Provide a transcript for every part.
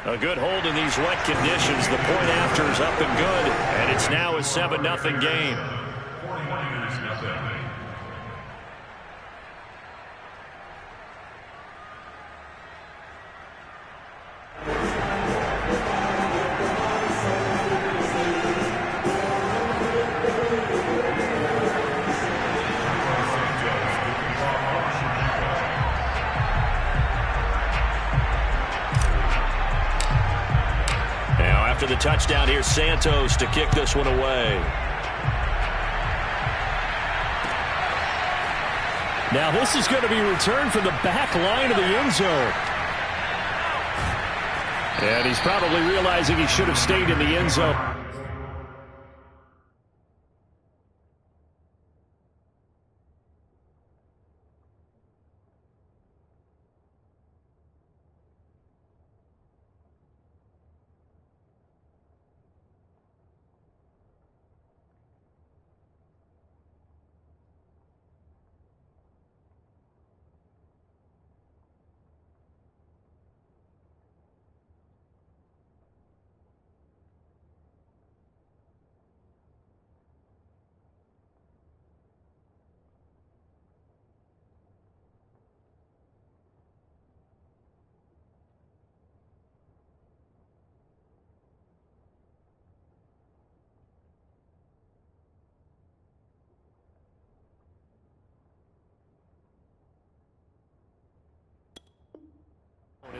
A good hold in these wet conditions. The point after is up and good, and it's now a 7-0 game. The touchdown here, Santos to kick this one away. Now this is going to be returned from the back line of the end zone. And he's probably realizing he should have stayed in the end zone.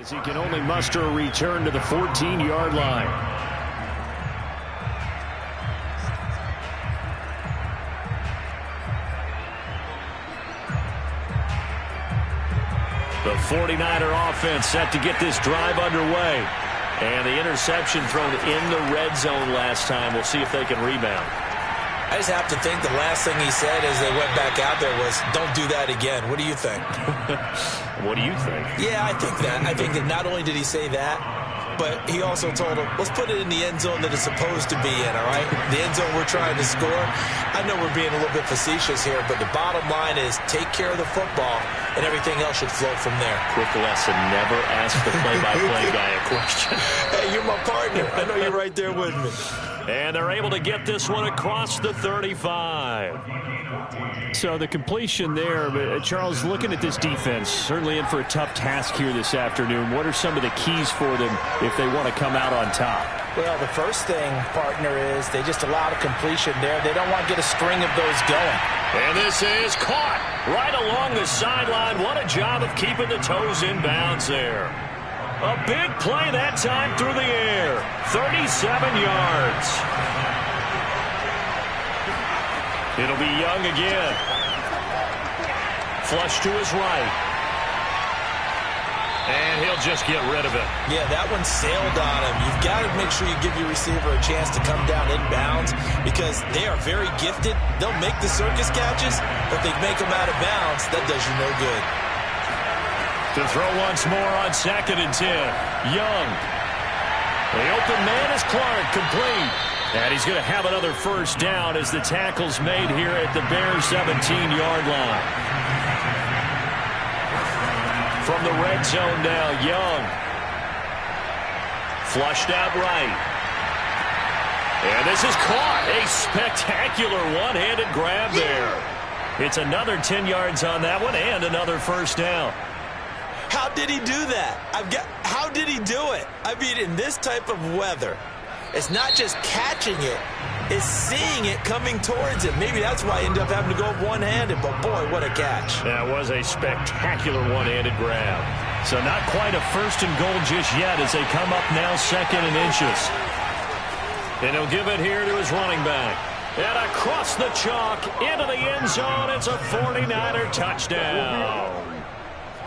As he can only muster a return to the 14-yard line. The 49er offense set to get this drive underway. And the interception thrown in the red zone last time. We'll see if they can rebound. I just have to think the last thing he said as they went back out there was, don't do that again. What do you think? What do you think? Yeah, I think that. I think that not only did he say that, but he also told him, let's put it in the end zone that it's supposed to be in, all right? The end zone we're trying to score. I know we're being a little bit facetious here, but the bottom line is take care of the football, and everything else should flow from there. Quick lesson, never ask the play-by-play guy a question. Hey, you're my partner. I know you're right there with me. And they're able to get this one across the 35. So the completion there, Charles, looking at this defense, certainly in for a tough task here this afternoon. What are some of the keys for them if they want to come out on top? Well, the first thing, partner, is they just allow the completion there. They don't want to get a string of those going. And this is caught right along the sideline. What a job of keeping the toes in bounds there. A big play that time through the air. 37 yards. It'll be Young again. Flush to his right. And he'll just get rid of it. Yeah, that one sailed on him. You've got to make sure you give your receiver a chance to come down inbounds because they are very gifted. They'll make the circus catches, but they make them out of bounds. That does you no good. To throw once more on 2nd and 10. Young. The open man is Clark, complete. And he's going to have another first down as the tackle's made here at the Bears' 17-yard line. From the red zone now, Young. Flushed out right. And this is caught. A spectacular one-handed grab there. It's another 10 yards on that one and another first down. How did he do that? How did he do it? I mean, in this type of weather, it's not just catching it, it's seeing it coming towards it. Maybe that's why he ended up having to go up one-handed, but boy, what a catch. That was a spectacular one-handed grab. So not quite a first and goal just yet as they come up now 2nd and inches. And he'll give it here to his running back. And across the chalk into the end zone, it's a 49er touchdown.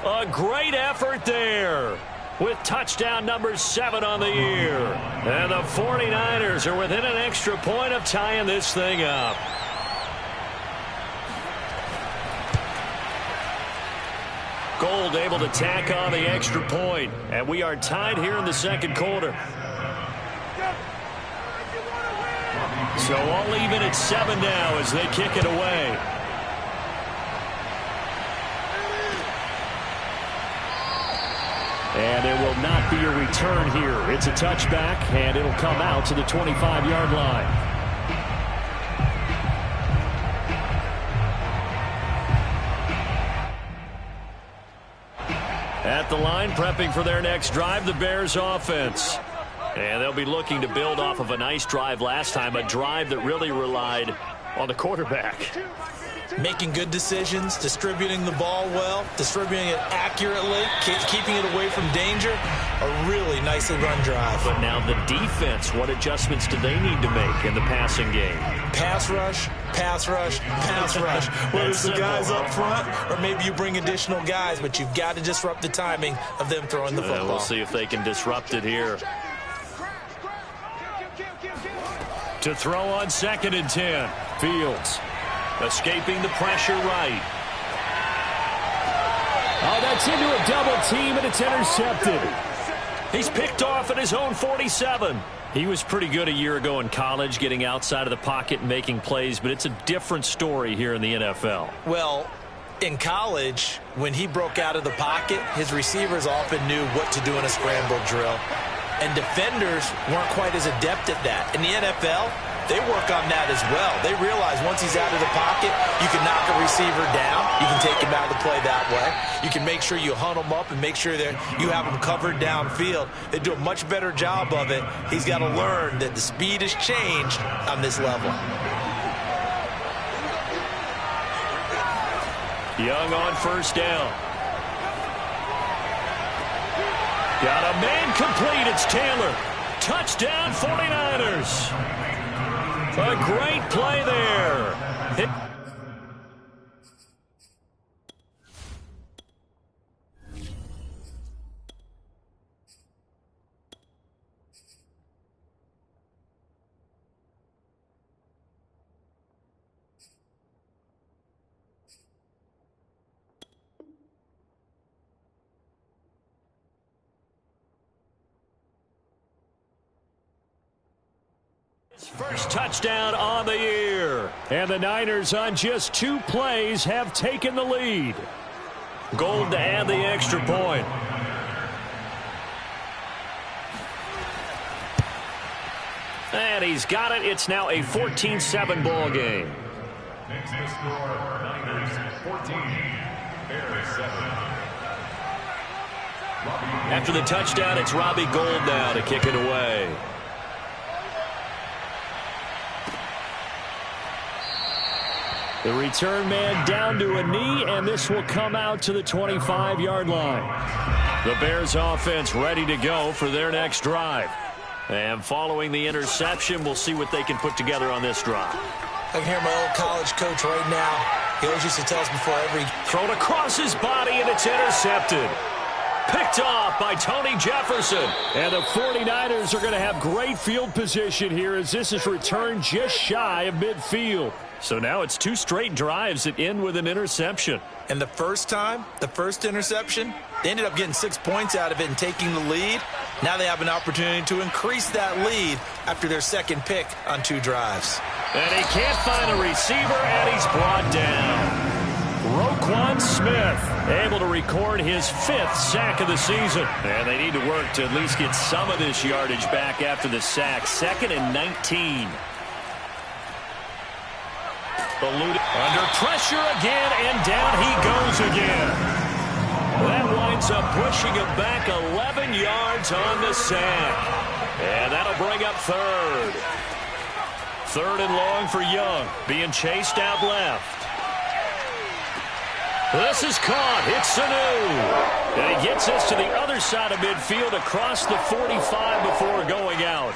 A great effort there with touchdown number 7 on the year. And the 49ers are within an extra point of tying this thing up. Gold able to tack on the extra point. And we are tied here in the second quarter. So all even at 7 now as they kick it away. And there will not be a return here. It's a touchback, and it'll come out to the 25-yard line. At the line, prepping for their next drive, the Bears offense. And they'll be looking to build off of a nice drive last time, a drive that really relied on the quarterback. Making good decisions, distributing the ball well, distributing it accurately, keeping it away from danger. A really nicely run drive. But now the defense, what adjustments do they need to make in the passing game? Pass rush, pass rush, pass rush. Whether it's the guys up front or maybe you bring additional guys, but you've got to disrupt the timing of them throwing the football. We'll see if they can disrupt it here. To throw on 2nd and 10. Fields. Escaping the pressure right. Oh, that's into a double team, and it's intercepted. He's picked off at his own 47. He was pretty good a year ago in college, getting outside of the pocket and making plays, but it's a different story here in the NFL. Well, in college, when he broke out of the pocket, his receivers often knew what to do in a scramble drill. And defenders weren't quite as adept at that. In the NFL, they work on that as well. They realize once he's out of the pocket, you can knock a receiver down. You can take him out of the play that way. You can make sure you hunt him up and make sure that you have him covered downfield. They do a much better job of it. He's got to learn that the speed has changed on this level. Young on 1st down. Got a man complete. It's Taylor. Touchdown 49ers. A great play there. First touchdown on the year. And the Niners on just 2 plays have taken the lead. Gold to add the extra point. And he's got it. It's now a 14-7 ball game. Next to score, Niners 14, Bears 7. After the touchdown, it's Robbie Gould now to kick it away. The return man down to a knee, and this will come out to the 25-yard line. The Bears offense ready to go for their next drive. And following the interception, we'll see what they can put together on this drive. I can hear my old college coach right now. He always used to tell us before every thrown across his body, and it's intercepted. Picked off by Tony Jefferson. And the 49ers are going to have great field position here as this is returned just shy of midfield. So now it's 2 straight drives that end with an interception. And the first time, the first interception, they ended up getting 6 points out of it and taking the lead. Now they have an opportunity to increase that lead after their second pick on 2 drives. And he can't find a receiver, and he's brought down. Roquan Smith able to record his 5th sack of the season. And they need to work to at least get some of this yardage back after the sack. 2nd and 19. Under pressure again, and down he goes again. That winds up pushing him back 11 yards on the sack. And that'll bring up 3rd. 3rd and long for Young, being chased out left. This is caught. It's Sanu. And he gets us to the other side of midfield across the 45 before going out.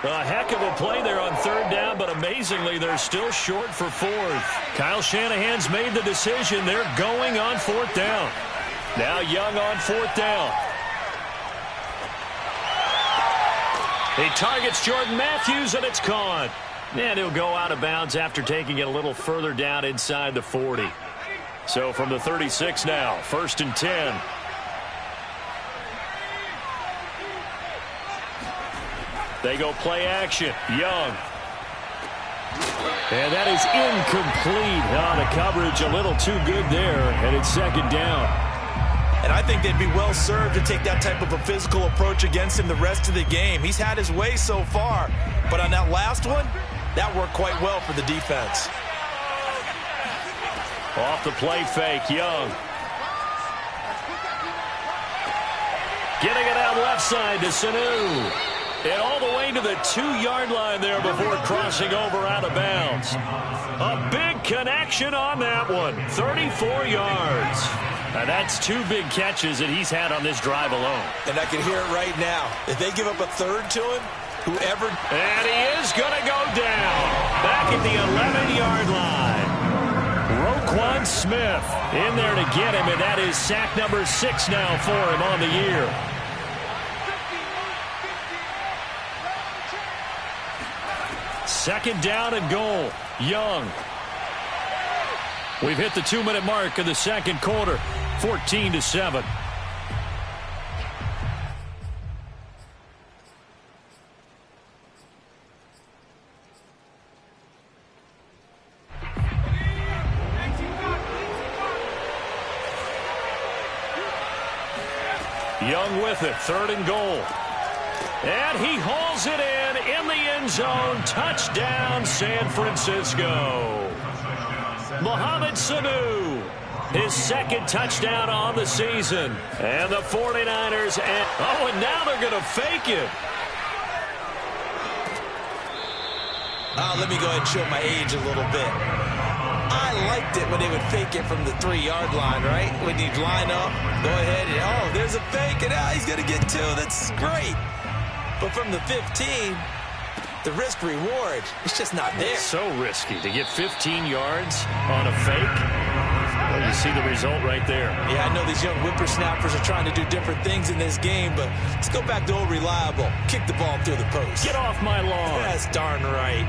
A heck of a play there on 3rd down, but amazingly, they're still short for 4th. Kyle Shanahan's made the decision. They're going on 4th down. Now Young on 4th down. He targets Jordan Matthews, and it's caught. And he'll go out of bounds after taking it a little further down inside the 40. So from the 36 now, 1st and 10. They go play action. Young. And that is incomplete. The coverage a little too good there, and it's 2nd down. And I think they'd be well served to take that type of a physical approach against him the rest of the game. He's had his way so far, but on that last one, that worked quite well for the defense. Off the play fake, Young. Getting it out left side to Sanu. And all the way to the 2-yard line there before crossing over out of bounds. A big connection on that one. 34 yards. And that's 2 big catches that he's had on this drive alone. And I can hear it right now. If they give up a third to him, whoever... And he is going to go down. Back at the 11-yard line. Roquan Smith in there to get him, and that is sack number 6 now for him on the year. Second down and goal. Young. We've hit the 2-minute mark of the second quarter. 14-7. Young with it, 3rd and goal. And he hauls it in the end zone. Touchdown, San Francisco. Mohamed Sanu, his 2nd touchdown on the season. And the 49ers, and now they're going to fake it. Let me go ahead and show my age a little bit. I liked it when they would fake it from the 3-yard line, right? When you'd line up, go ahead, and there's a fake, and he's going to get 2. That's great. But from the 15, the risk-reward, it's just not there. It's so risky to get 15 yards on a fake. Well, you see the result right there. Yeah, I know these young whippersnappers are trying to do different things in this game, but let's go back to old reliable. Kick the ball through the post. Get off my lawn. That's darn right.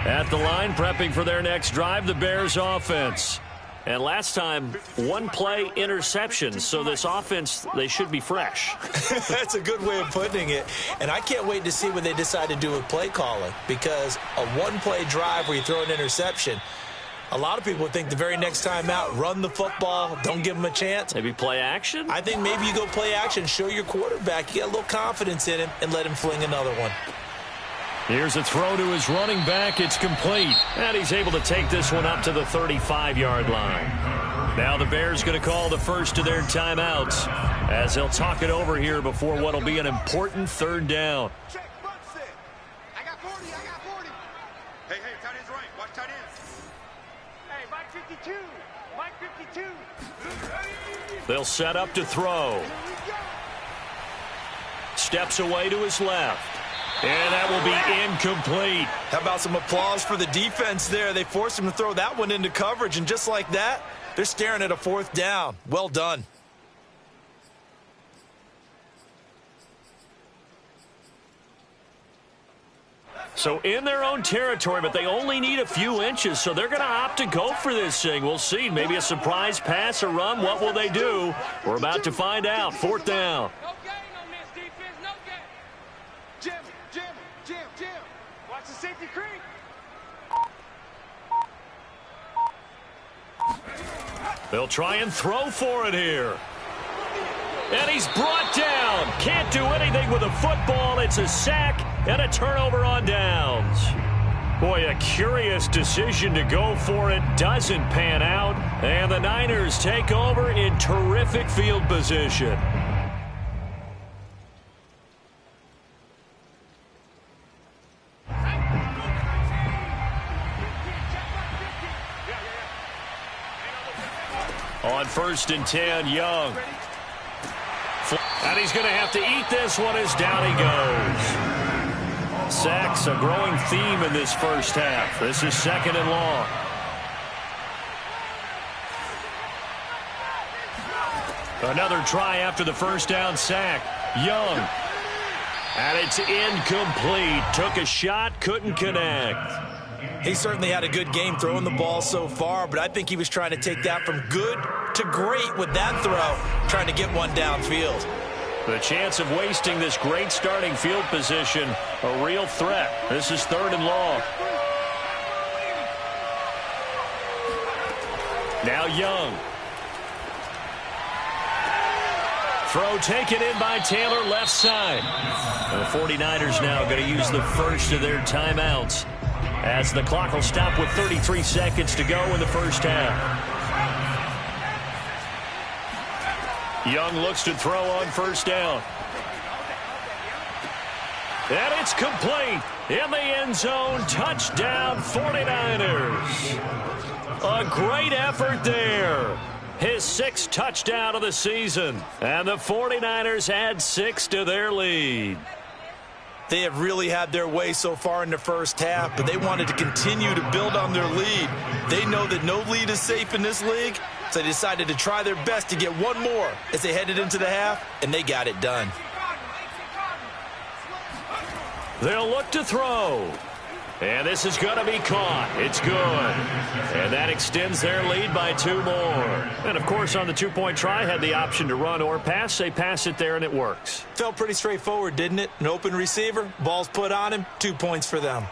At the line, prepping for their next drive, the Bears offense. And last time, 1-play interception. So this offense, they should be fresh. That's a good way of putting it. And I can't wait to see what they decide to do with play calling. Because a 1-play drive where you throw an interception, a lot of people think the very next time out, run the football, don't give them a chance. Maybe play action? I think maybe you go play action, show your quarterback, you get a little confidence in him, and let him fling another one. Here's a throw to his running back. It's complete. And he's able to take this one up to the 35-yard line. Now the Bears going to call the first of their timeouts as they'll talk it over here before what will be an important 3rd down. Check, front set. I got 40, I got 40. Hey, tight end's right. Watch tight ends. Hey, Mike 52. Mike 52. They'll set up to throw. Steps away to his left. And that will be incomplete. How about some applause for the defense there? They forced him to throw that one into coverage, and just like that, they're staring at a 4th down. Well done. So in their own territory, but they only need a few inches, so they're going to opt to go for this thing. We'll see. Maybe a surprise pass or run. What will they do? We're about to find out. 4th down. Safety creep. They'll try and throw for it here. And he's brought down. Can't do anything with a football. It's a sack and a turnover on downs. Boy, a curious decision to go for it. Doesn't pan out. And the Niners take over in terrific field position. On 1st and 10, Young. And he's going to have to eat this one as down he goes. Sacks, a growing theme in this first half. This is 2nd and long. Another try after the first down sack. Young. And it's incomplete. Took a shot, couldn't connect. He certainly had a good game throwing the ball so far, but I think he was trying to take that from good to great with that throw, trying to get one downfield. The chance of wasting this great starting field position, a real threat. This is 3rd and long. Now Young. Throw taken in by Taylor, left side. And the 49ers now going to use the first of their timeouts, as the clock will stop with 33 seconds to go in the first half. Young looks to throw on first down. And it's complete. In the end zone, touchdown 49ers. A great effort there. His 6th touchdown of the season. And the 49ers add 6 to their lead. They have really had their way so far in the first half, but they wanted to continue to build on their lead. They know that no lead is safe in this league, so they decided to try their best to get one more as they headed into the half, and they got it done. They'll look to throw. And this is going to be caught. It's good. And that extends their lead by 2 more. And, of course, on the 2-point try, had the option to run or pass. They pass it there, and it works. Felt pretty straightforward, didn't it? An open receiver, ball's put on him, 2 points for them.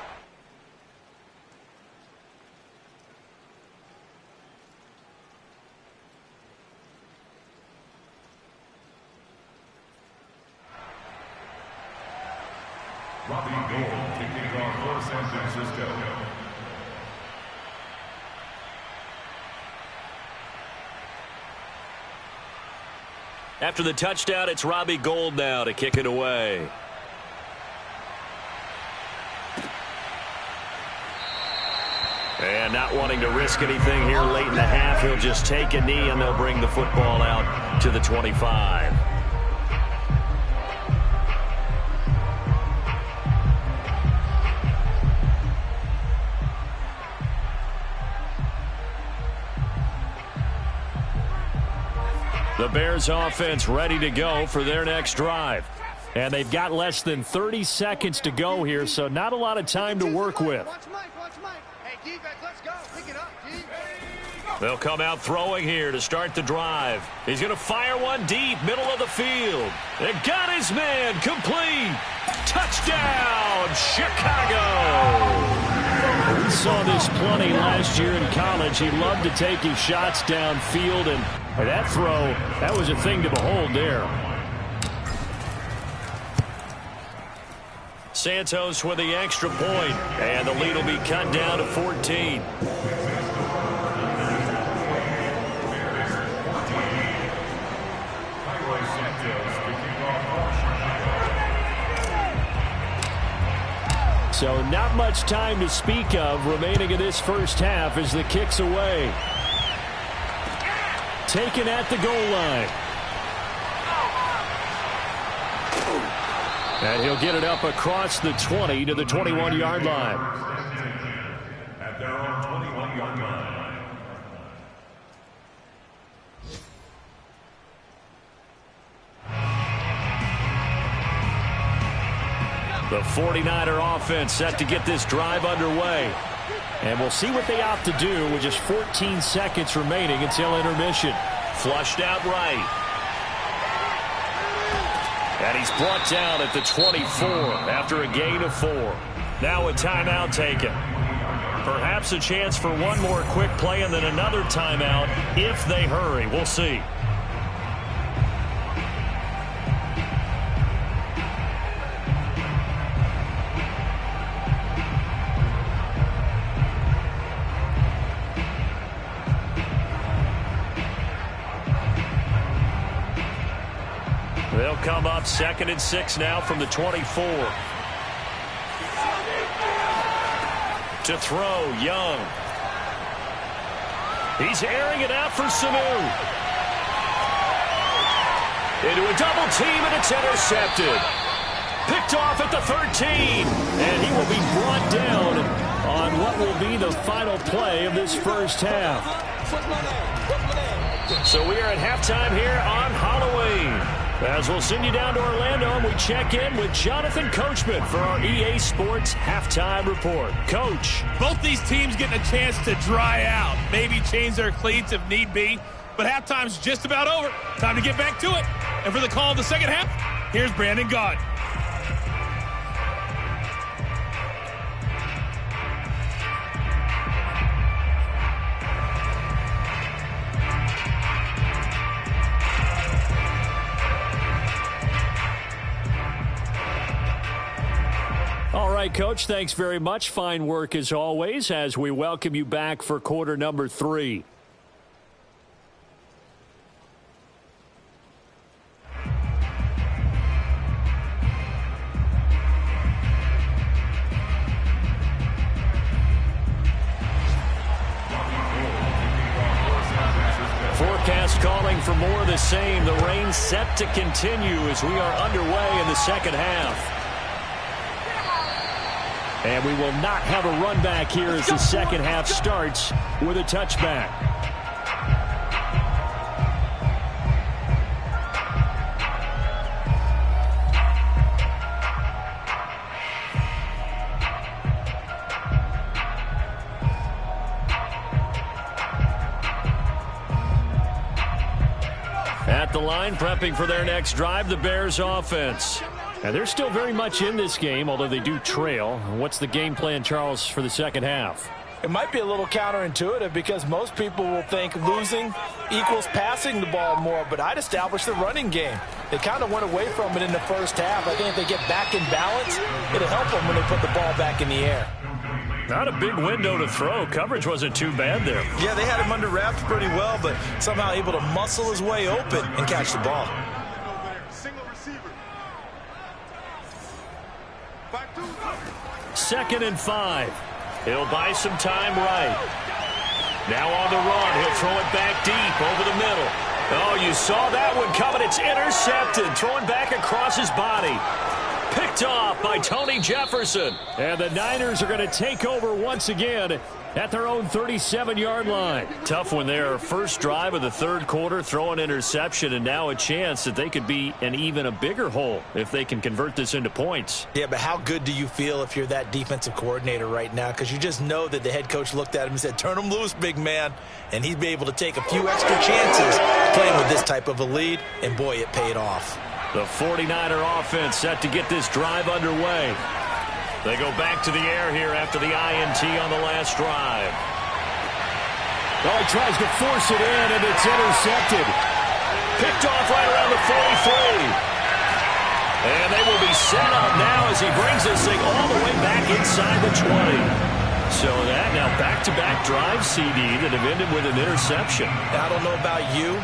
Robbie Gould kicking off for San Francisco. After the touchdown, it's Robbie Gould now to kick it away. And not wanting to risk anything here late in the half, he'll just take a knee and they'll bring the football out to the 25. The Bears offense ready to go for their next drive. And they've got less than 30 seconds to go here, so not a lot of time to work with. Hey, defense, let's go. Pick it up, G. They'll come out throwing here to start the drive. He's going to fire one deep, middle of the field. They got his man, complete. Touchdown, Chicago. We saw this plenty last year in college. He loved to take his shots downfield, and that throw, that was a thing to behold there. Santos with the extra point, and the lead will be cut down to 14. So not much time to speak of remaining in this first half as the kick's away. Taken at the goal line. And he'll get it up across the 20 to the 21-yard line. At their own 21-yard line. The 49er offense set to get this drive underway. And we'll see what they opt to do with just 14 seconds remaining until intermission. Flushed out right. And he's brought down at the 24 after a gain of 4. Now a timeout taken. Perhaps a chance for one more quick play and then another timeout if they hurry. We'll see. They'll come up 2nd and 6 now from the 24. To throw, Young. He's airing it out for Sanu. Into a double team, and it's intercepted. Picked off at the 13. And he will be brought down on what will be the final play of this first half. So we are at halftime here on Halloween. As we'll send you down to Orlando, and we check in with Jonathan Coachman for our EA Sports Halftime Report. Coach. Both these teams getting a chance to dry out, maybe change their cleats if need be. but halftime's just about over. Time to get back to it. And for the call of the second half, here's Brandon Gaudin. All right, Coach, thanks very much. Fine work as always as we welcome you back for quarter number 3. Forecast calling for more of the same. The rain set to continue as we are underway in the second half. And we will not have a run back here as the second half starts with a touchback. At the line, prepping for their next drive, the Bears offense. And they're still very much in this game, although they do trail. What's the game plan, Charles, for the second half? It might be a little counterintuitive because most people will think losing equals passing the ball more, but I'd establish the running game. They kind of went away from it in the first half. I think if they get back in balance, it'll help them when they put the ball back in the air. Not a big window to throw. Coverage wasn't too bad there. Yeah, they had him under wraps pretty well, but somehow able to muscle his way open and catch the ball. Second and 5. He'll buy some time right. Now on the run. He'll throw it back deep over the middle. Oh, you saw that one coming. It's intercepted. Throwing back across his body. Picked off by Tony Jefferson. And the Niners are going to take over once again at their own 37-yard line. Tough one there. First drive of the third quarter, throw an interception, and now a chance that they could be in even a bigger hole if they can convert this into points. Yeah, but how good do you feel if you're that defensive coordinator right now? Because you just know that the head coach looked at him and said, turn him loose, big man. And he'd be able to take a few extra chances playing with this type of a lead, and boy, it paid off. The 49er offense set to get this drive underway. They go back to the air here after the INT on the last drive. Oh, he tries to force it in, and it's intercepted. Picked off right around the 43. And they will be set up now as he brings this thing all the way back inside the 20. So that now back-to-back drive CD that have ended with an interception. I don't know about you,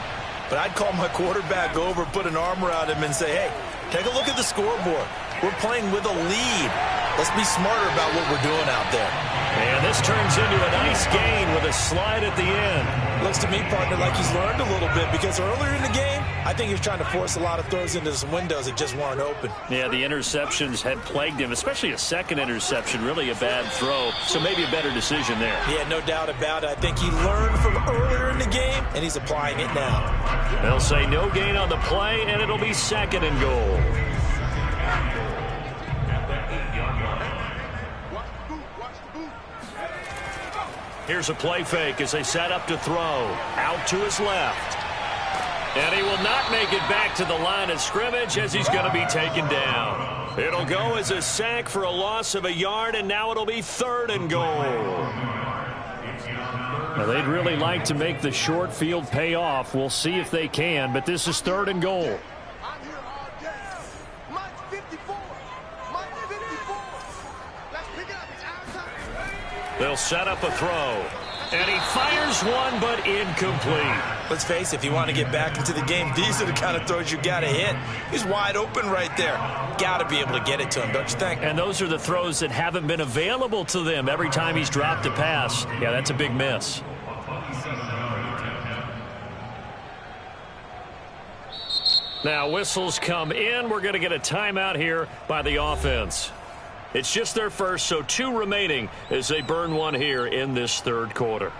but I'd call my quarterback over, put an arm around him, and say, hey, take a look at the scoreboard. We're playing with a lead. Let's be smarter about what we're doing out there. And this turns into a nice gain with a slide at the end. Looks to me, partner, like he's learned a little bit because earlier in the game, I think he was trying to force a lot of throws into some windows that just weren't open. Yeah, the interceptions had plagued him, especially a second interception, really a bad throw. So maybe a better decision there. Yeah, no doubt about it. I think he learned from earlier in the game, and he's applying it now. They'll say no gain on the play, and it'll be second and goal. Here's a play fake as they set up to throw. Out to his left. And he will not make it back to the line of scrimmage as he's going to be taken down. It'll go as a sack for a loss of a yard, and now it'll be third and goal. Now, they'd really like to make the short field pay off. We'll see if they can, but this is third and goal. They'll set up a throw. And he fires one, but incomplete. Let's face it, if you want to get back into the game, these are the kind of throws you got to hit. He's wide open right there. Got to be able to get it to him, don't you think? And those are the throws that haven't been available to them every time he's dropped a pass. Yeah, that's a big miss. Now, whistles come in. We're going to get a timeout here by the offense. It's just their first, so 2 remaining as they burn one here in this third quarter.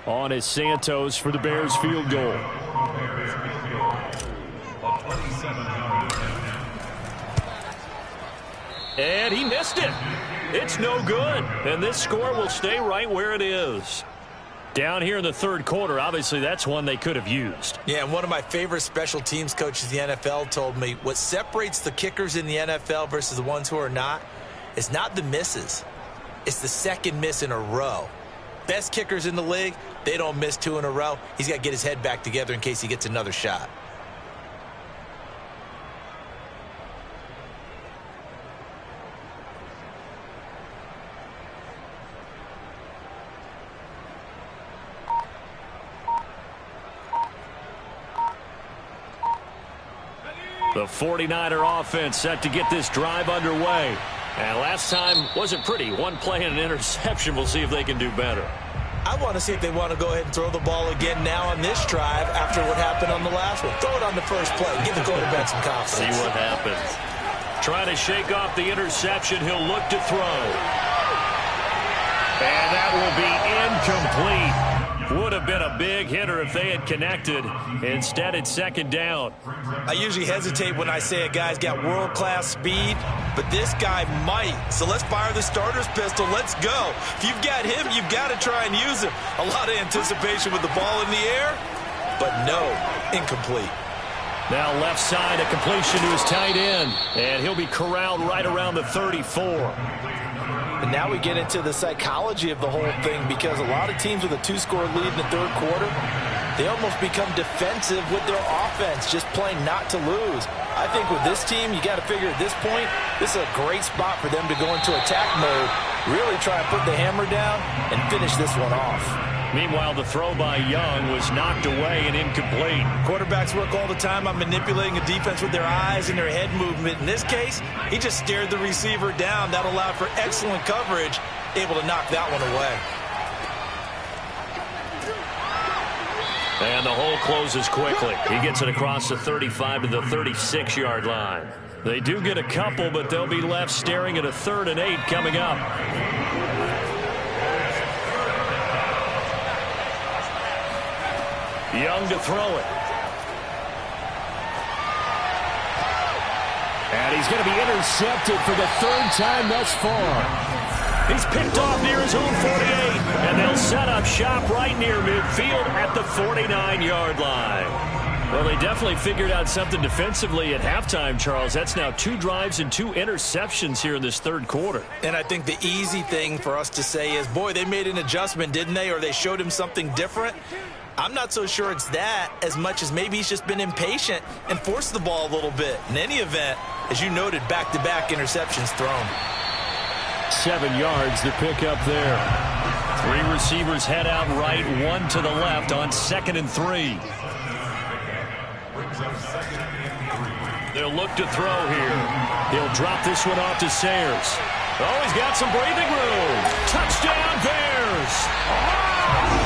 On is Santos for the Bears field goal. And he missed it. It's no good. And this score will stay right where it is. Down here in the third quarter, obviously that's one they could have used. Yeah, and one of my favorite special teams coaches in the NFL told me what separates the kickers in the NFL versus the ones who are not is not the misses. It's the second miss in a row. Best kickers in the league, they don't miss 2 in a row. He's got to get his head back together in case he gets another shot. The 49er offense set to get this drive underway. And last time wasn't pretty. One play and an interception. We'll see if they can do better. I want to see if they want to go ahead and throw the ball again now on this drive after what happened on the last one. Throw it on the first play. Give the quarterback some confidence. See what happens. Trying to shake off the interception. He'll look to throw. And that will be incomplete. Would have been a big hitter if they had connected. Instead, it's second down. I usually hesitate when I say a guy's got world-class speed, but this guy might. So let's fire the starter's pistol. Let's go. If you've got him, you've got to try and use him. A lot of anticipation with the ball in the air, but no, incomplete. Now left side, a completion to his tight end, and he'll be corralled right around the 34. And now we get into the psychology of the whole thing, because a lot of teams with a 2-score lead in the third quarter, they almost become defensive with their offense, just playing not to lose. I think with this team, you got to figure at this point, this is a great spot for them to go into attack mode, really try and put the hammer down and finish this one off. Meanwhile, the throw by Young was knocked away and incomplete. Quarterbacks work all the time on manipulating a defense with their eyes and their head movement. In this case, he just stared the receiver down. That allowed for excellent coverage, able to knock that one away. And the hole closes quickly. He gets it across the 35 to the 36-yard line. They do get a couple, but they'll be left staring at a 3rd and 8 coming up. Young to throw it. And he's going to be intercepted for the 3rd time thus far. He's picked off near his own 48, and they'll set up shop right near midfield at the 49-yard line. Well, they definitely figured out something defensively at halftime, Charles. That's now 2 drives and 2 interceptions here in this third quarter. And I think the easy thing for us to say is, boy, they made an adjustment, didn't they? Or they showed him something different. I'm not so sure it's that as much as maybe he's just been impatient and forced the ball a little bit. In any event, as you noted, back-to-back interceptions thrown. 7 yards to pick up there. 3 receivers head out right, 1 to the left on 2nd and 3. They'll look to throw here. He'll drop this one off to Sayers. Oh, he's got some breathing room. Touchdown, Bears!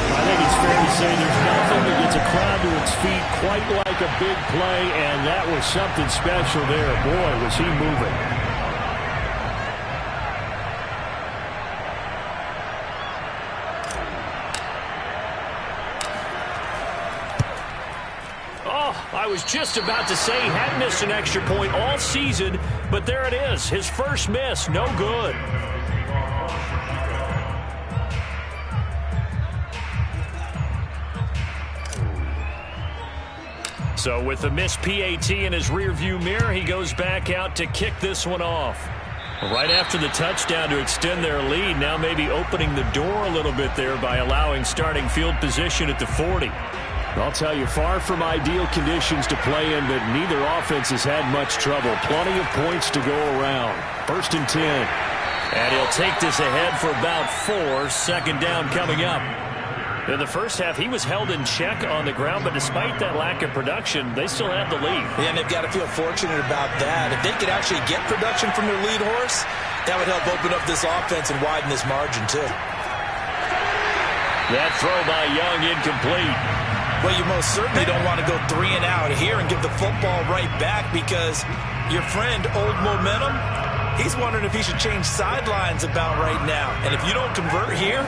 I think it's fair to say there's nothing that gets a crowd to its feet quite like a big play, and that was something special there. Boy, was he moving. I was just about to say he hadn't missed an extra point all season, but there it is. His first miss, no good. So with the missed PAT in his rearview mirror, he goes back out to kick this one off. Right after the touchdown to extend their lead, now maybe opening the door a little bit there by allowing starting field position at the 40. I'll tell you, far from ideal conditions to play in, but neither offense has had much trouble. Plenty of points to go around. 1st and 10. And he'll take this ahead for about 4. 2nd down coming up. In the first half, he was held in check on the ground, but despite that lack of production, they still have the lead. Yeah, and they've got to feel fortunate about that. If they could actually get production from their lead horse, that would help open up this offense and widen this margin, too. That throw by Young incomplete. Well, you most certainly don't want to go 3 and out here and give the football right back, because your friend, Old Momentum, He's wondering if he should change sidelines about right now. And if you don't convert here,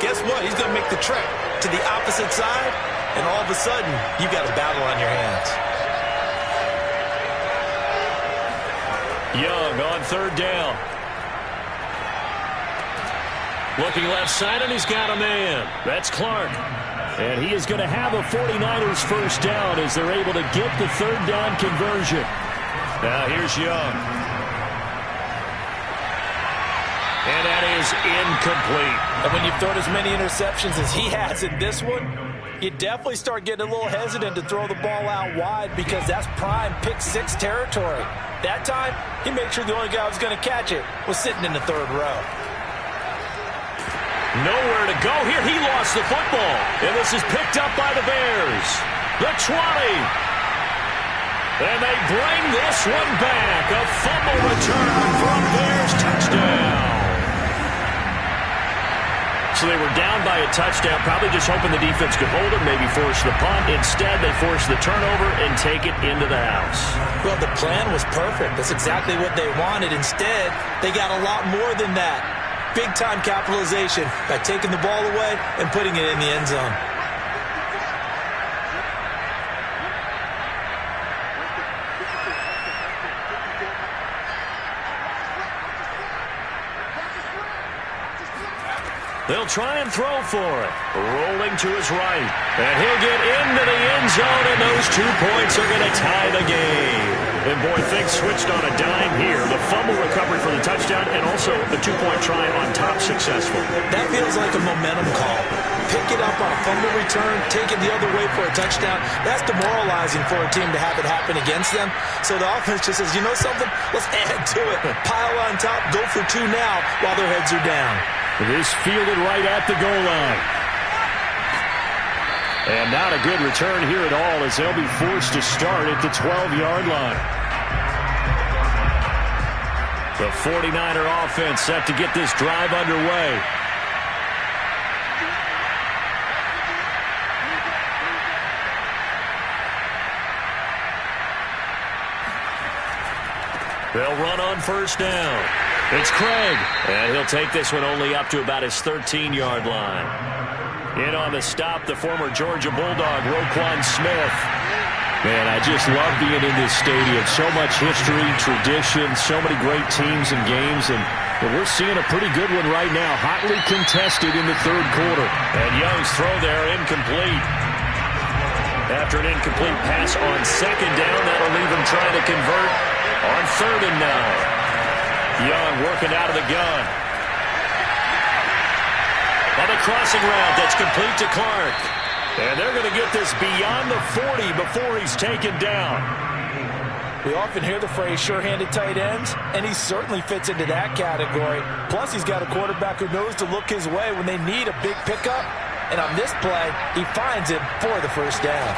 guess what? He's going to make the trek to the opposite side, and all of a sudden, you've got a battle on your hands. Young on third down. Looking left side, and he's got a man. That's Clark. And he is going to have a 49ers first down as they're able to get the third down conversion. Now here's Young. And that is incomplete. And when you've thrown as many interceptions as he has in this one, you definitely start getting a little hesitant to throw the ball out wide because that's prime pick six territory. That time, he made sure the only guy who was going to catch it was sitting in the third row. Nowhere to go here. He lost the football. And this is picked up by the Bears. The 20. And they bring this one back. A fumble return for a Bears touchdown. So they were down by a touchdown, probably just hoping the defense could hold it, maybe force the punt. Instead, they force the turnover and take it into the house. Well, the plan was perfect. That's exactly what they wanted. Instead, they got a lot more than that. Big-time capitalization by taking the ball away and putting it in the end zone. They'll try and throw for it. Rolling to his right. And he'll get into the end zone, and those 2 points are going to tie the game. And, boy, things switched on a dime here. The fumble recovery for the touchdown and also the 2-point try on top successful. That feels like a momentum call. Pick it up on a fumble return, take it the other way for a touchdown. That's demoralizing for a team to have it happen against them. So the offense just says, you know something? Let's add to it. Pile on top, go for 2 now while their heads are down. This fielded right at the goal line. And not a good return here at all as they'll be forced to start at the 12-yard line. The 49er offense set to get this drive underway. They'll run on first down. It's Craig, and he'll take this one only up to about his 13-yard line. In on the stop, the former Georgia Bulldog, Roquan Smith. Man, I just love being in this stadium. So much history, tradition, so many great teams and games, and we're seeing a pretty good one right now, hotly contested in the third quarter. And Young's throw there, incomplete. After an incomplete pass on second down, that'll leave him trying to convert on 3rd and 9. Young working out of the gun. On the crossing route, that's complete to Clark. And they're going to get this beyond the 40 before he's taken down. We often hear the phrase sure-handed tight ends, and he certainly fits into that category. Plus, he's got a quarterback who knows to look his way when they need a big pickup. And on this play, he finds him for the first down.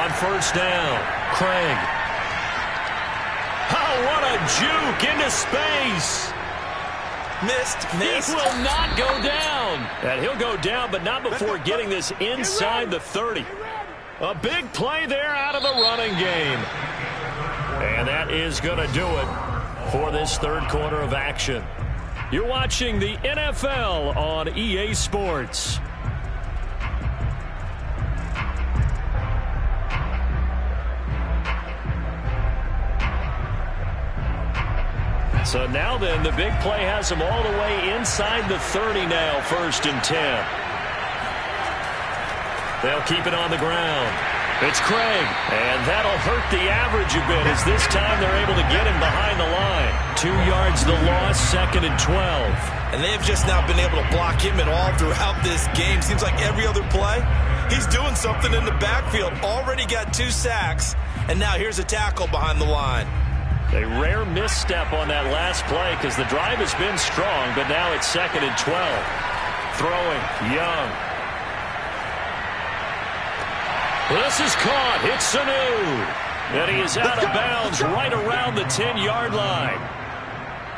On first down, Craig. Oh, what a juke into space. Missed. He will not go down. And he'll go down, but not before getting this inside the 30. A big play there out of the running game. And that is going to do it for this third quarter of action. You're watching the NFL on EA Sports. So now then, the big play has him all the way inside the 30 now, 1st and 10. They'll keep it on the ground. It's Craig, and that'll hurt the average a bit as this time they're able to get him behind the line. 2 yards the loss, 2nd and 12. And they've just now been able to block him at all throughout this game. Seems like every other play, he's doing something in the backfield. Already got 2 sacks, and now here's a tackle behind the line. A rare misstep on that last play because the drive has been strong, but now it's 2nd and 12. Throwing, Young. This is caught. It's Sanu. And he is out of bounds right around the 10-yard line.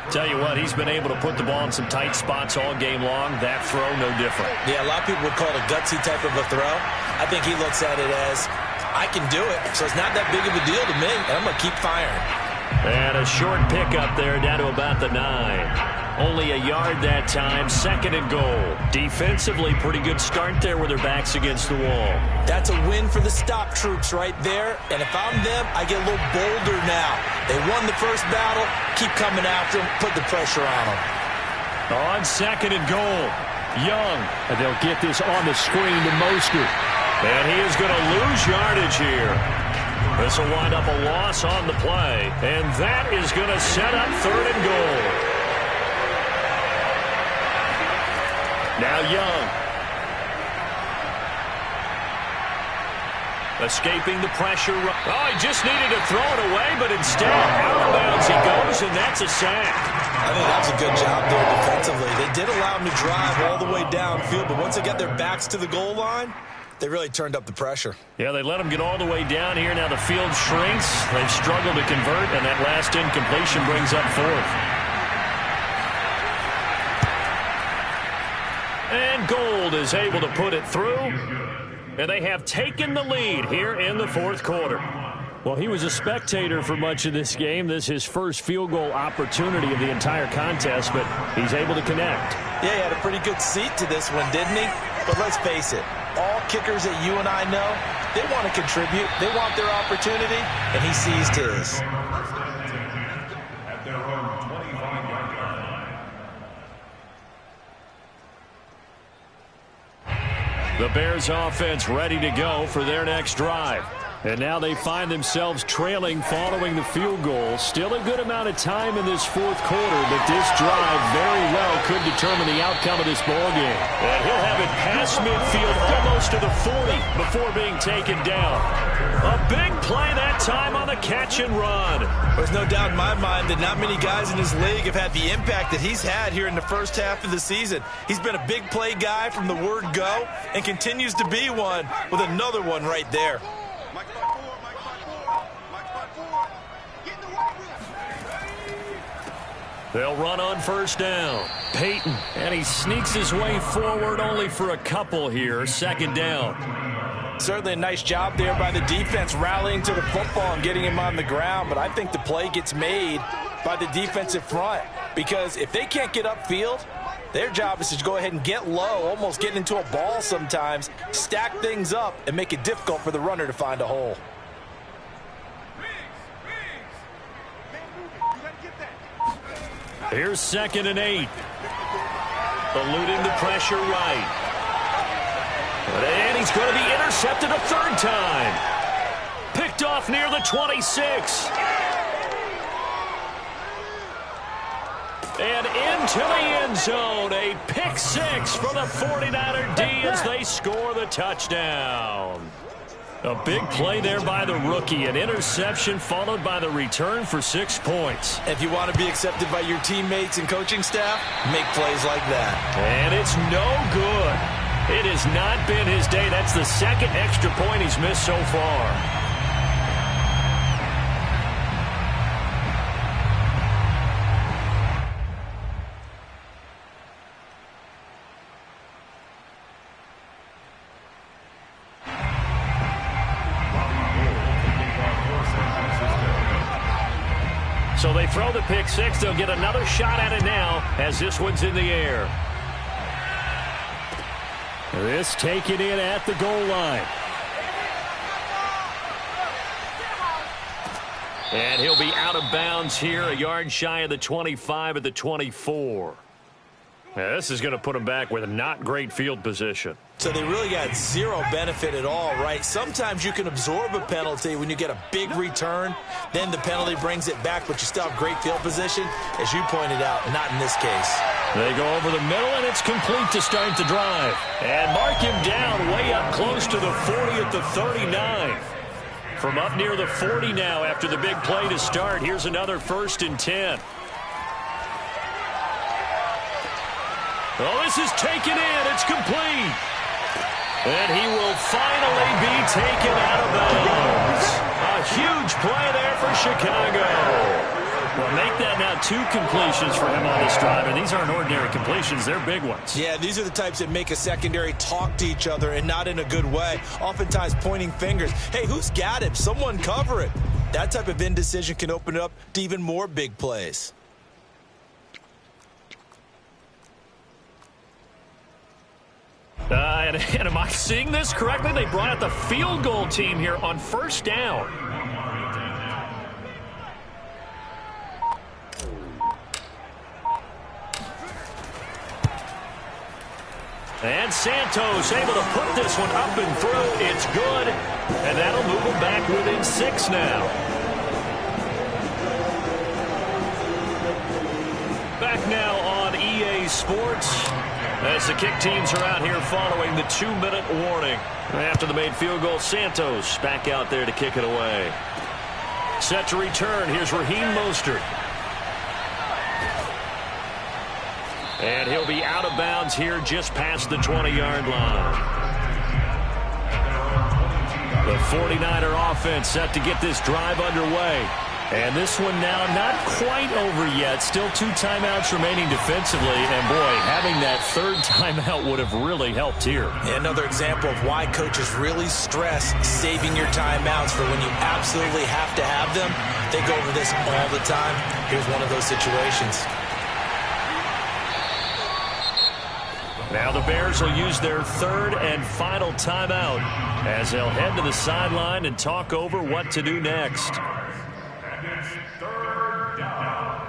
Tell you what, he's been able to put the ball in some tight spots all game long. That throw, no different. Yeah, a lot of people would call it a gutsy type of a throw. I think he looks at it as, I can do it, so it's not that big of a deal to me, and I'm going to keep firing. And a short pickup there down to about the 9. Only a yard that time, 2nd and goal. Defensively, pretty good start there with their backs against the wall. That's a win for the stop troops right there. And if I'm them, I get a little bolder now. They won the first battle. Keep coming after them. Put the pressure on them. On 2nd and goal, Young. And they'll get this on the screen to Mostert. And he is going to lose yardage here. This will wind up a loss on the play. And that is going to set up 3rd and goal. Now Young. Escaping the pressure. Oh, he just needed to throw it away, but instead, out of bounds he goes, and that's a sack. I think that was a good job there defensively. They did allow him to drive all the way downfield, but once they got their backs to the goal line, they really turned up the pressure. Yeah, they let him get all the way down here. Now the field shrinks. They've struggled to convert, and that last incompletion brings up 4th. And Gold is able to put it through. And they have taken the lead here in the 4th quarter. Well, he was a spectator for much of this game. This is his first field goal opportunity of the entire contest, but he's able to connect. Yeah, he had a pretty good seat to this one, didn't he? But let's face it, all kickers that you and I know, they want to contribute. They want their opportunity, and he seized his. At their own 25-yard line. The Bears offense ready to go for their next drive. And now they find themselves trailing following the field goal. Still a good amount of time in this 4th quarter, but this drive very well could determine the outcome of this ball game. And he'll have it past midfield almost to the 40 before being taken down. A big play that time on the catch and run. There's no doubt in my mind that not many guys in this league have had the impact that he's had here in the first half of the season. He's been a big play guy from the word go and continues to be one with another one right there. They'll run on 1st down. Peyton, and he sneaks his way forward only for a couple here. 2nd down. Certainly a nice job there by the defense rallying to the football and getting him on the ground, but I think the play gets made by the defensive front because if they can't get upfield, their job is to go ahead and get low, almost get into a ball sometimes, stack things up, and make it difficult for the runner to find a hole. Here's 2nd and 8. Eluding the pressure right. And he's going to be intercepted a 3rd time. Picked off near the 26. And into the end zone. A pick 6 for the 49er D as they score the touchdown. A big play there by the rookie. An interception followed by the return for 6 points. If you want to be accepted by your teammates and coaching staff, make plays like that. And it's no good. It has not been his day. That's the 2nd extra point he's missed so far. So they throw the pick 6. They'll get another shot at it now as this one's in the air. This taken in at the goal line. And he'll be out of bounds here, a yard shy of the 25 at the 24. Now, this is going to put him back with a not great field position. So they really got zero benefit at all, right? Sometimes you can absorb a penalty when you get a big return. Then the penalty brings it back, but you still have great field position. As you pointed out, not in this case. They go over the middle, and it's complete to start the drive. And mark him down way up close to the 40 at the 39. From up near the 40 now after the big play to start. Here's another 1st and 10. Oh, this is taken in. It's complete. And he will finally be taken out of bounds. A huge play there for Chicago. Well, make that now 2 completions for him on this drive. And these aren't ordinary completions. They're big ones. Yeah, these are the types that make a secondary talk to each other and not in a good way. Oftentimes pointing fingers. Hey, who's got him? Someone cover it. That type of indecision can open it up to even more big plays. And am I seeing this correctly? They brought out the field goal team here on first down. And Santos able to put this one up and through. It's good. And that'll move them back within 6 now. Back now on EA Sports as the kick teams are out here following the 2-minute warning. After the made field goal, Santos back out there to kick it away. Set to return. Here's Raheem Mostert. And he'll be out of bounds here just past the 20-yard line. The 49er offense set to get this drive underway. And this one now not quite over yet. Still 2 timeouts remaining defensively. And, boy, having that 3rd timeout would have really helped here. Another example of why coaches really stress saving your timeouts for when you absolutely have to have them. They go over this all the time. Here's one of those situations. Now the Bears will use their 3rd and final timeout as they'll head to the sideline and talk over what to do next. And it's 3rd down.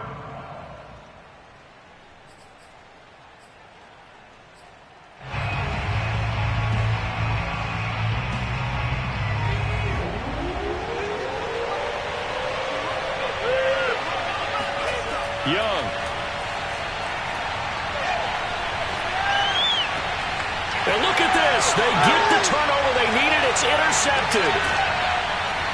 Young. And look at this. They get the turnover they needed. It's intercepted.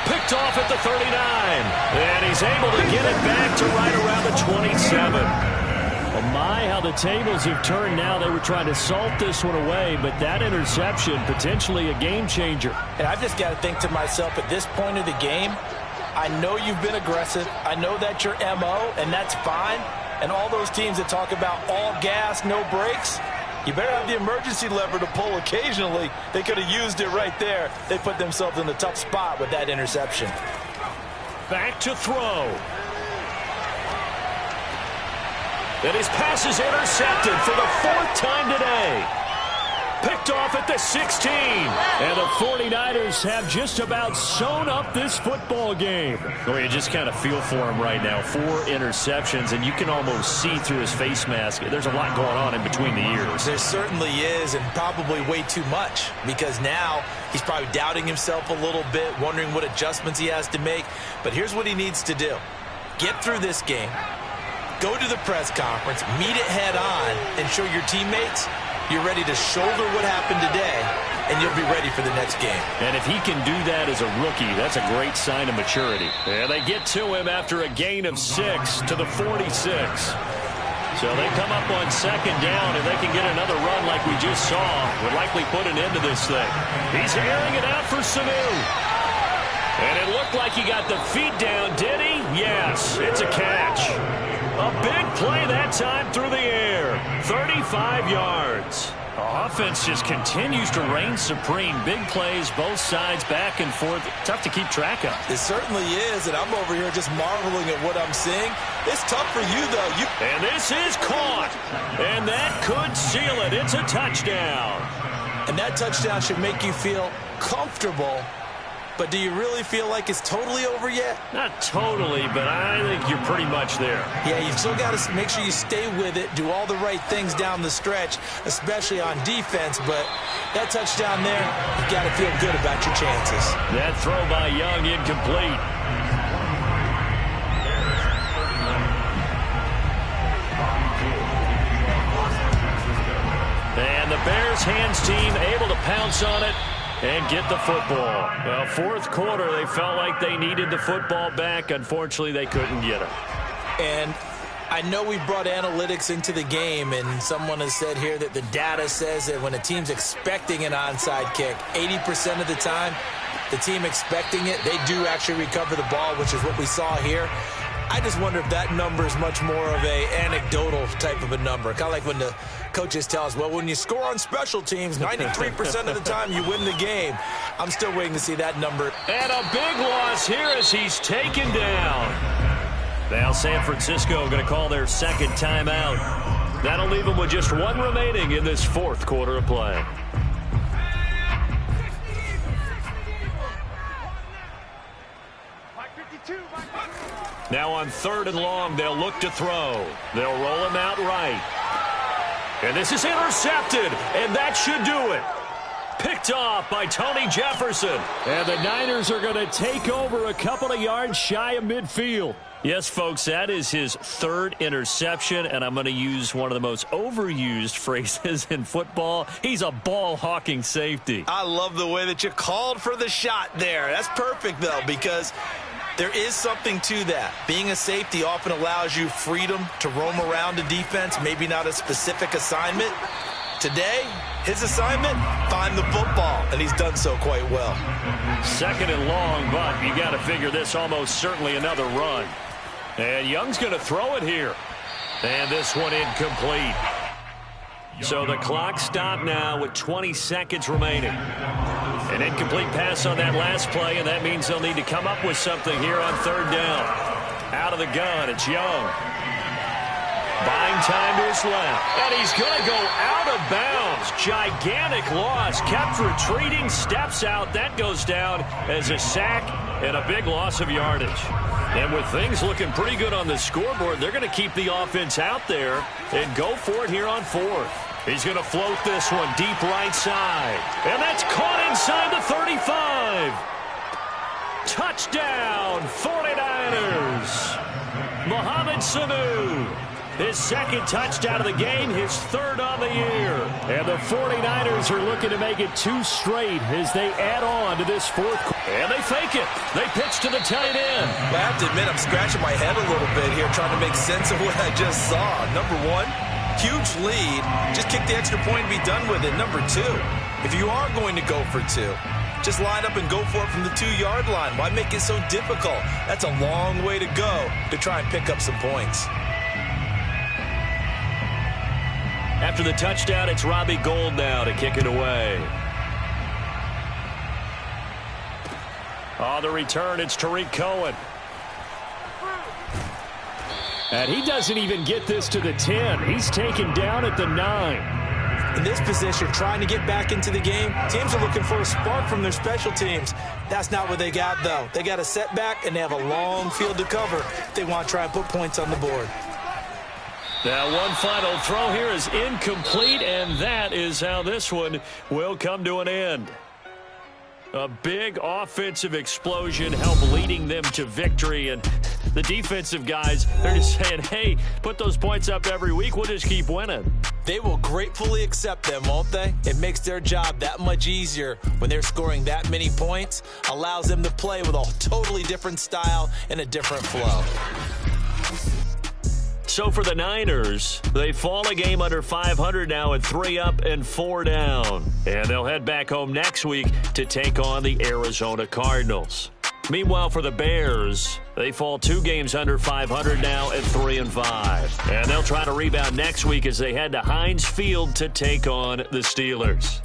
Picked off at the 39. And he's able to get it back to right around the 27. Well, my, how the tables have turned now. They were trying to salt this one away, but that interception, potentially a game changer. And I've just got to think to myself, at this point of the game, I know you've been aggressive. I know that's your MO, and that's fine. And all those teams that talk about all gas, no brakes, you better have the emergency lever to pull occasionally. They could have used it right there. They put themselves in a tough spot with that interception. Back to throw. And his pass is intercepted for the 4th time today. Picked off at the 16. And the 49ers have just about sewn up this football game. Well, you just kind of feel for him right now. 4 interceptions, and you can almost see through his face mask. There's a lot going on in between the ears. There certainly is, and probably way too much, because now he's probably doubting himself a little bit, wondering what adjustments he has to make. But here's what he needs to do. Get through this game. Go to the press conference, meet it head on, and show your teammates you're ready to shoulder what happened today, and you'll be ready for the next game. And if he can do that as a rookie, that's a great sign of maturity. And they get to him after a gain of 6 to the 46. So they come up on 2nd down, and they can get another run like we just saw. Would likely put an end to this thing. He's airing it out for Sanu. And it looked like he got the feet down, did he? Yes, it's a catch. A big play that time through the air. 35 yards. Offense just continues to reign supreme. Big plays, both sides, back and forth. Tough to keep track of. It certainly is, and I'm over here just marveling at what I'm seeing. It's tough for you, though. And this is caught. And that could seal it. It's a touchdown. And that touchdown should make you feel comfortable. But do you really feel like it's totally over yet? Not totally, but I think you're pretty much there. Yeah, you've still got to make sure you stay with it, do all the right things down the stretch, especially on defense. But that touchdown there, you've got to feel good about your chances. That throw by Young incomplete. And the Bears hands team able to pounce on it and get the football. Well, 4th quarter, they felt like they needed the football back. Unfortunately, they couldn't get it. And I know we brought analytics into the game, and someone has said here that the data says that when a team's expecting an onside kick, 80% of the time, the team expecting it, they do actually recover the ball, which is what we saw here. I just wonder if that number is much more of a anecdotal type of a number, kind of like when the coaches tell us, well, when you score on special teams, 93% of the time you win the game. I'm still waiting to see that number. And a big loss here as he's taken down. Now San Francisco going to call their second timeout. That'll leave them with just one remaining in this fourth quarter of play. Now on 3rd and long, they'll look to throw. They'll roll him out right. And this is intercepted, and that should do it. Picked off by Tony Jefferson. And the Niners are going to take over a couple of yards shy of midfield. Yes, folks, that is his 3rd interception, and I'm going to use one of the most overused phrases in football. He's a ball-hawking safety. I love the way that you called for the shot there. That's perfect, though, because there is something to that. Being a safety often allows you freedom to roam around a defense, maybe not a specific assignment. Today, his assignment, find the football, and he's done so quite well. 2nd and long, but you got to figure this almost certainly another run. And Young's going to throw it here. And this one incomplete. So the clock stopped now with 20 seconds remaining. An incomplete pass on that last play, and that means they'll need to come up with something here on 3rd down. Out of the gun, it's Young. Buying time to his left. And he's going to go out of bounds. Gigantic loss. Kept retreating, steps out. That goes down as a sack and a big loss of yardage. And with things looking pretty good on the scoreboard, they're going to keep the offense out there and go for it here on 4th. He's going to float this one deep right side. And that's caught inside the 35. Touchdown, 49ers. Mohamed Sanu. His 2nd touchdown of the game, his 3rd on the year. And the 49ers are looking to make it 2 straight as they add on to this 4th quarter. And they fake it. They pitch to the tight end. Well, I have to admit, I'm scratching my head a little bit here trying to make sense of what I just saw. Number 1, huge lead. Just kick the extra point and be done with it. Number 2, if you are going to go for 2, just line up and go for it from the 2-yard line. Why make it so difficult? That's a long way to go to try and pick up some points. After the touchdown, it's Robbie Gould now to kick it away. On the return, it's Tariq Cohen. And he doesn't even get this to the 10. He's taken down at the 9. In this position, trying to get back into the game, teams are looking for a spark from their special teams. That's not what they got, though. They got a setback, and they have a long field to cover if they want to try and put points on the board. Now one final throw here is incomplete, and that is how this one will come to an end. A big offensive explosion helped leading them to victory, and the defensive guys, they're just saying, hey, put those points up every week, we'll just keep winning. They will gratefully accept them, won't they? It makes their job that much easier when they're scoring that many points, allows them to play with a totally different style and a different flow. So for the Niners, they fall a game under 500 now at 3 up and 4 down. And they'll head back home next week to take on the Arizona Cardinals. Meanwhile, for the Bears, they fall 2 games under 500 now at 3 and 5. And they'll try to rebound next week as they head to Heinz Field to take on the Steelers.